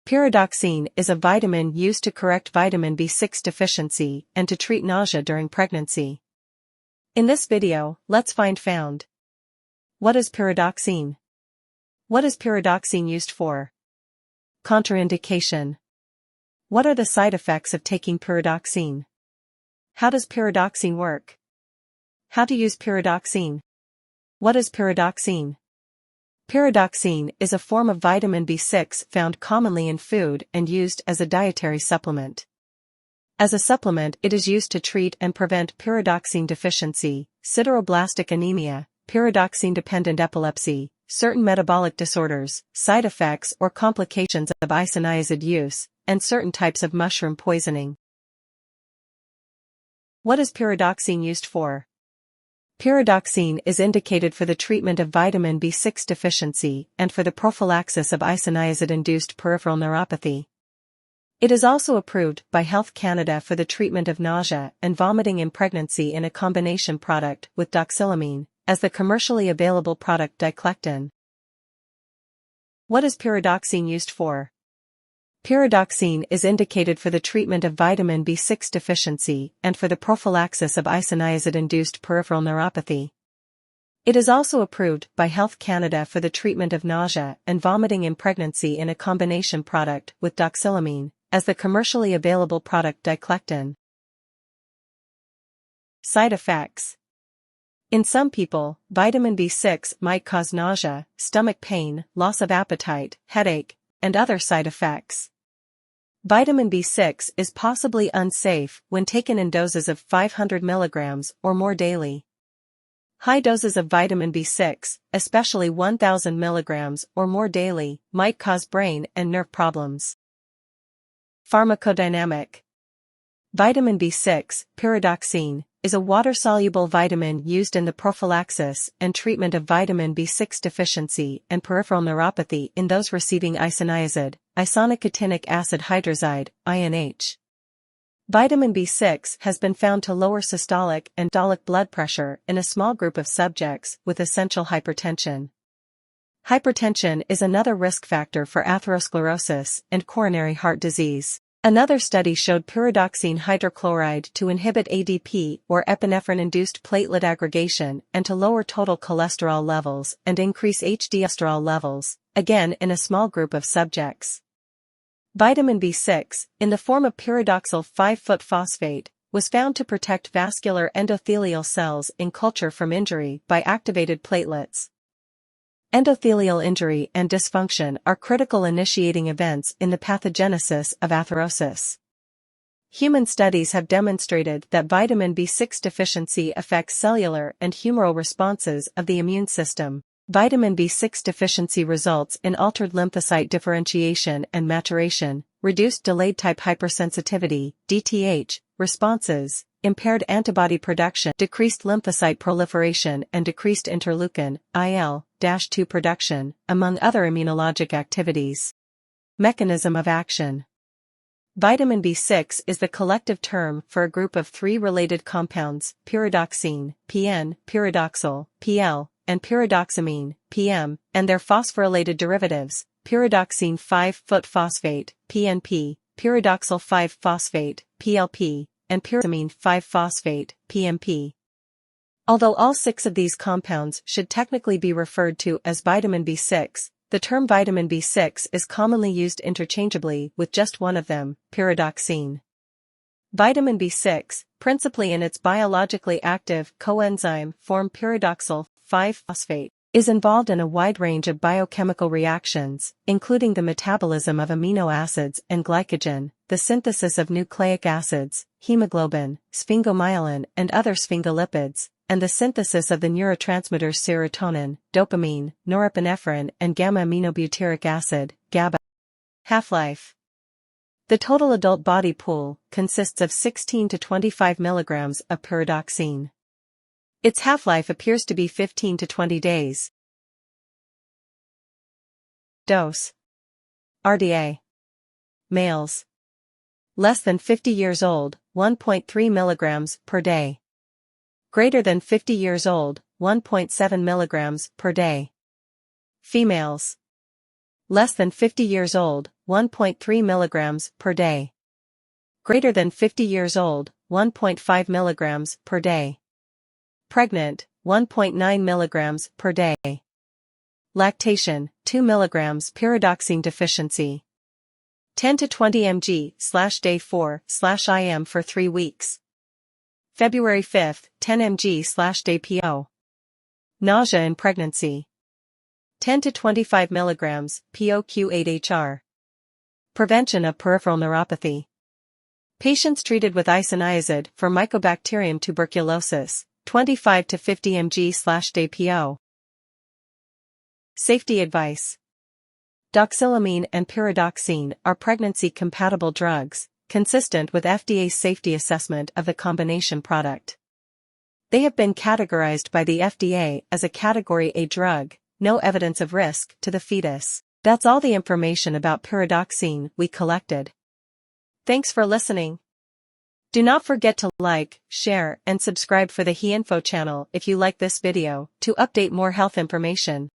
Pyridoxine is a vitamin used to correct vitamin B6 deficiency and to treat nausea during pregnancy. In this video, let's found. What is pyridoxine? What is pyridoxine used for? Contraindication. What are the side effects of taking pyridoxine? How does pyridoxine work? How to use pyridoxine? What is pyridoxine? Pyridoxine is a form of vitamin B6 found commonly in food and used as a dietary supplement. As a supplement, it is used to treat and prevent pyridoxine deficiency, sideroblastic anemia, pyridoxine-dependent epilepsy, certain metabolic disorders, side effects or complications of isoniazid use, and certain types of mushroom poisoning. What is pyridoxine used for? Pyridoxine is indicated for the treatment of vitamin B6 deficiency and for the prophylaxis of isoniazid-induced peripheral neuropathy. It is also approved by Health Canada for the treatment of nausea and vomiting in pregnancy in a combination product with doxylamine, as the commercially available product diclectin. What is pyridoxine used for? Pyridoxine is indicated for the treatment of vitamin B6 deficiency and for the prophylaxis of isoniazid-induced peripheral neuropathy. It is also approved by Health Canada for the treatment of nausea and vomiting in pregnancy in a combination product with doxylamine, as the commercially available product diclectin. Side effects. In some people, vitamin B6 might cause nausea, stomach pain, loss of appetite, headache, and other side effects. Vitamin B6 is possibly unsafe when taken in doses of 500 mg or more daily. High doses of vitamin B6, especially 1000 mg or more daily, might cause brain and nerve problems. Pharmacodynamic. Vitamin B6, pyridoxine, is a water-soluble vitamin used in the prophylaxis and treatment of vitamin B6 deficiency and peripheral neuropathy in those receiving isoniazid, isonicotinic acid hydrozide, INH. Vitamin B6 has been found to lower systolic and diastolic blood pressure in a small group of subjects with essential hypertension. Hypertension is another risk factor for atherosclerosis and coronary heart disease. Another study showed pyridoxine hydrochloride to inhibit ADP or epinephrine-induced platelet aggregation and to lower total cholesterol levels and increase HDL levels, again in a small group of subjects. Vitamin B6, in the form of pyridoxol 5-phosphate, was found to protect vascular endothelial cells in culture from injury by activated platelets. Endothelial injury and dysfunction are critical initiating events in the pathogenesis of atherosis. Human studies have demonstrated that vitamin B6 deficiency affects cellular and humoral responses of the immune system. Vitamin B6 deficiency results in altered lymphocyte differentiation and maturation, reduced delayed type hypersensitivity, DTH, responses, impaired antibody production, decreased lymphocyte proliferation and decreased interleukin, IL-2 production, among other immunologic activities. Mechanism of action. Vitamin B6 is the collective term for a group of three related compounds, pyridoxine, PN, pyridoxol, PL, and pyridoxamine, PM, and their phosphorylated derivatives, pyridoxine 5-phosphate, PNP, pyridoxal 5-phosphate, PLP, and pyridoxamine 5-phosphate, PMP. Although all six of these compounds should technically be referred to as vitamin B6, the term vitamin B6 is commonly used interchangeably with just one of them, pyridoxine. Vitamin B6, principally in its biologically active coenzyme form pyridoxal 5-phosphate, is involved in a wide range of biochemical reactions, including the metabolism of amino acids and glycogen, the synthesis of nucleic acids, hemoglobin, sphingomyelin and other sphingolipids, and the synthesis of the neurotransmitters serotonin, dopamine, norepinephrine and gamma-aminobutyric acid, GABA. Half-life. The total adult body pool consists of 16 to 25 mg of pyridoxine. Its half-life appears to be 15 to 20 days. Dose. RDA. Males. Less than 50 years old, 1.3 mg per day. Greater than 50 years old, 1.7 mg per day. Females. Less than 50 years old, 1.3 mg per day. Greater than 50 years old, 1.5 mg per day. Pregnant, 1.9 mg per day. Lactation, 2 mg pyridoxine deficiency. 10 to 20 mg/day 4/IM for 3 weeks. February 5, 10 mg/day PO. Nausea in pregnancy. 10 to 25 mg POQ8HR. Prevention of peripheral neuropathy. Patients treated with isoniazid for Mycobacterium tuberculosis, 25 to 50 mg/day PO. Safety advice. Doxylamine and pyridoxine are pregnancy-compatible drugs, consistent with FDA's safety assessment of the combination product. They have been categorized by the FDA as a Category A drug, no evidence of risk to the fetus. That's all the information about pyridoxine we collected. Thanks for listening. Do not forget to like, share, and subscribe for the HeInfo channel if you like this video to update more health information.